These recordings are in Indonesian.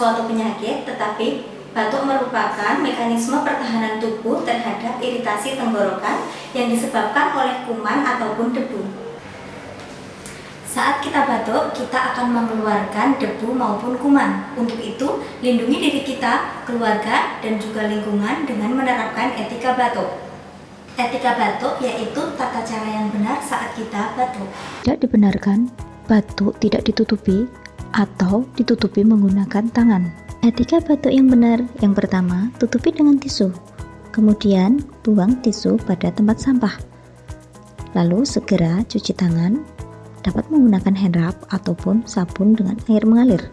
suatu penyakit, tetapi batuk merupakan mekanisme pertahanan tubuh terhadap iritasi tenggorokan yang disebabkan oleh kuman ataupun debu. Saat kita batuk, kita akan mengeluarkan debu maupun kuman. Untuk itu, lindungi diri kita, keluarga, dan juga lingkungan dengan menerapkan etika batuk. Etika batuk yaitu tata cara yang benar saat kita batuk. Tidak dibenarkan batuk tidak ditutupi atau ditutupi menggunakan tangan. Etika batuk yang benar, yang pertama, tutupi dengan tisu. Kemudian, buang tisu pada tempat sampah. Lalu segera cuci tangan, dapat menggunakan hand rub ataupun sabun dengan air mengalir.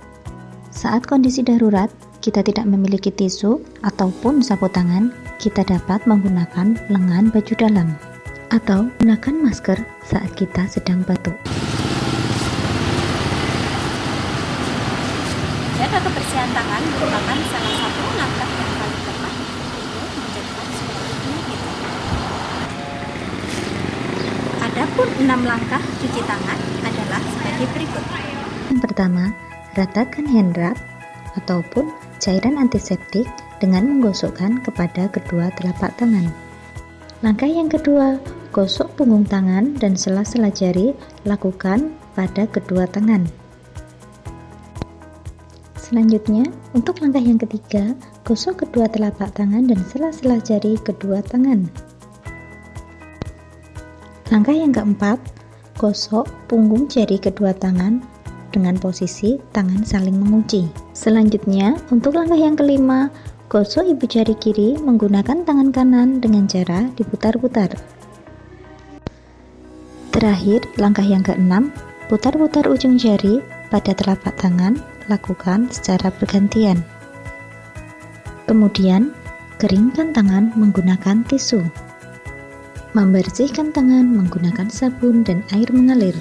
Saat kondisi darurat, kita tidak memiliki tisu ataupun sapu tangan, kita dapat menggunakan lengan baju dalam atau gunakan masker saat kita sedang batuk. Jaga kebersihan tangan merupakan salah satu langkah yang paling tepat untuk mencegah suatu penyakit. Adapun 6 langkah cuci tangan adalah sebagai berikut. Yang pertama, ratakan hand rub ataupun cairan antiseptik dengan menggosokkan kepada kedua telapak tangan. Langkah yang kedua, gosok punggung tangan dan sela-sela jari, lakukan pada kedua tangan. Selanjutnya, untuk langkah yang ketiga, gosok kedua telapak tangan dan sela-sela jari kedua tangan. Langkah yang keempat, gosok punggung jari kedua tangan dengan posisi tangan saling mengunci. Selanjutnya, untuk langkah yang kelima, gosok ibu jari kiri menggunakan tangan kanan dengan cara diputar-putar. Terakhir, langkah yang keenam, putar-putar ujung jari pada telapak tangan, lakukan secara bergantian. Kemudian, keringkan tangan menggunakan tisu. Membersihkan tangan menggunakan sabun dan air mengalir.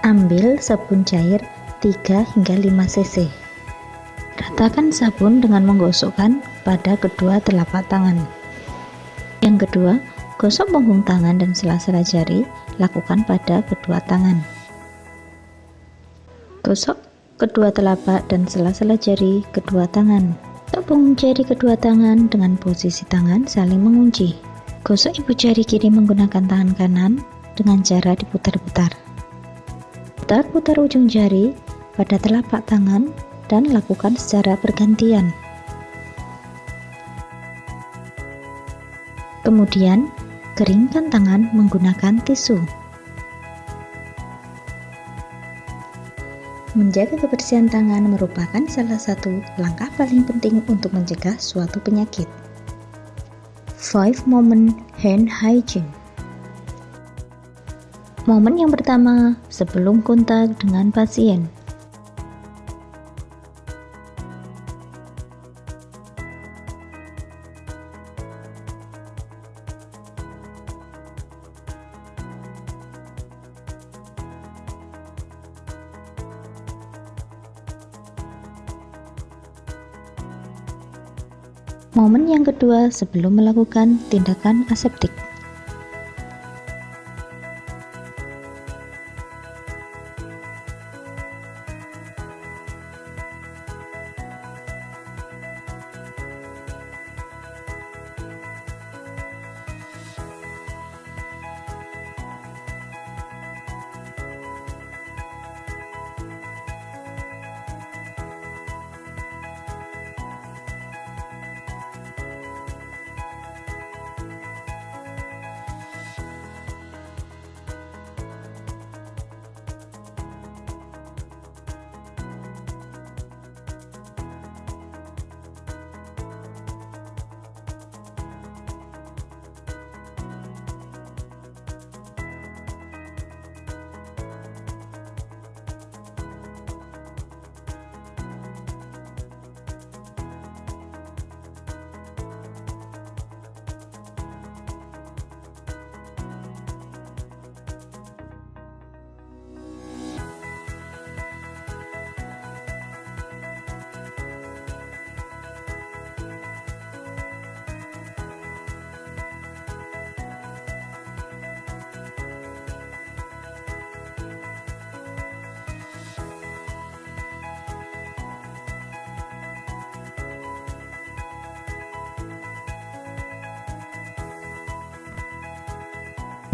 Ambil sabun cair 3 hingga 5 cc. Ratakan sabun dengan menggosokkan pada kedua telapak tangan. Yang kedua, gosok punggung tangan dan sela-sela jari, lakukan pada kedua tangan. Gosok kedua telapak dan sela-sela jari kedua tangan. Gosok punggung jari kedua tangan dengan posisi tangan saling mengunci. Gosok ibu jari kiri menggunakan tangan kanan dengan cara diputar-putar. Putar-putar ujung jari pada telapak tangan dan lakukan secara bergantian. Kemudian, keringkan tangan menggunakan tisu. Menjaga kebersihan tangan merupakan salah satu langkah paling penting untuk mencegah suatu penyakit. 5 Moment Hand Hygiene. Momen yang pertama, sebelum kontak dengan pasien. Momen yang kedua, sebelum melakukan tindakan aseptik.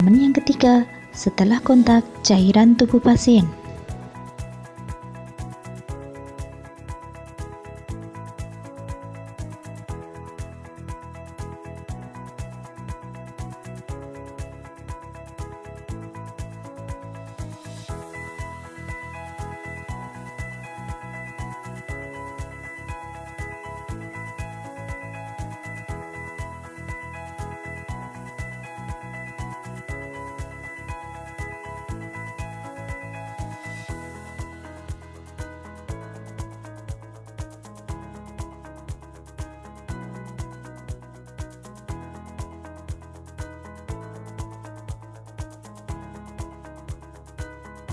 Momen yang ketiga, setelah kontak cairan tubuh pasien.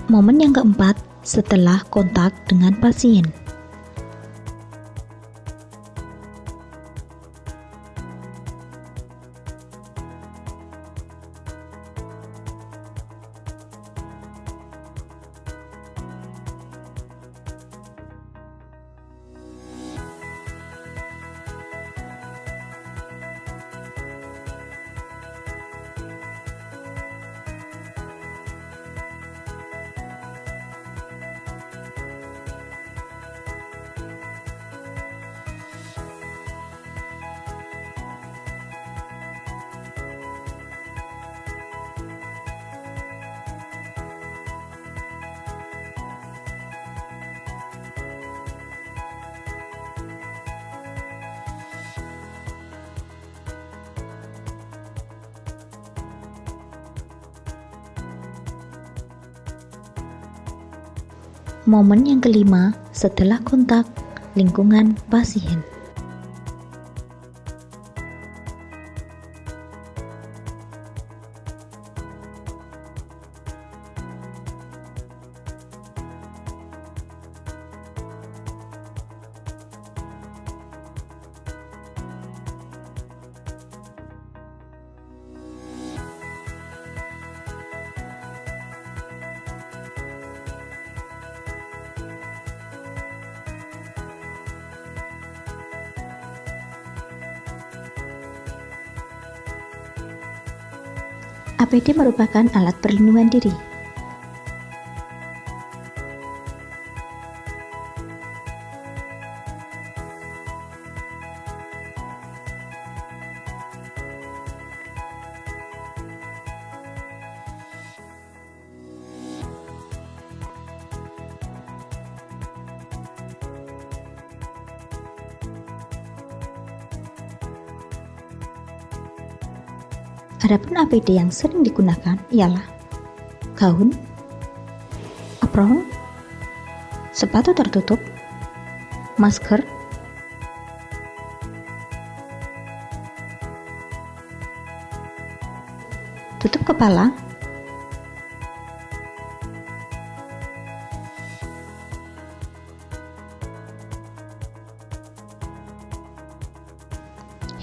Momen yang keempat, setelah kontak dengan pasien. Momen yang kelima, setelah kontak lingkungan pasien. APD merupakan alat perlindungan diri. Adapun APD yang sering digunakan ialah gaun, apron, sepatu tertutup, masker, tutup kepala,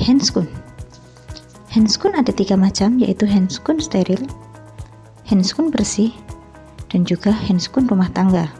handscoon. Handscoon ada 3 macam, yaitu handscoon steril, handscoon bersih, dan juga handscoon rumah tangga.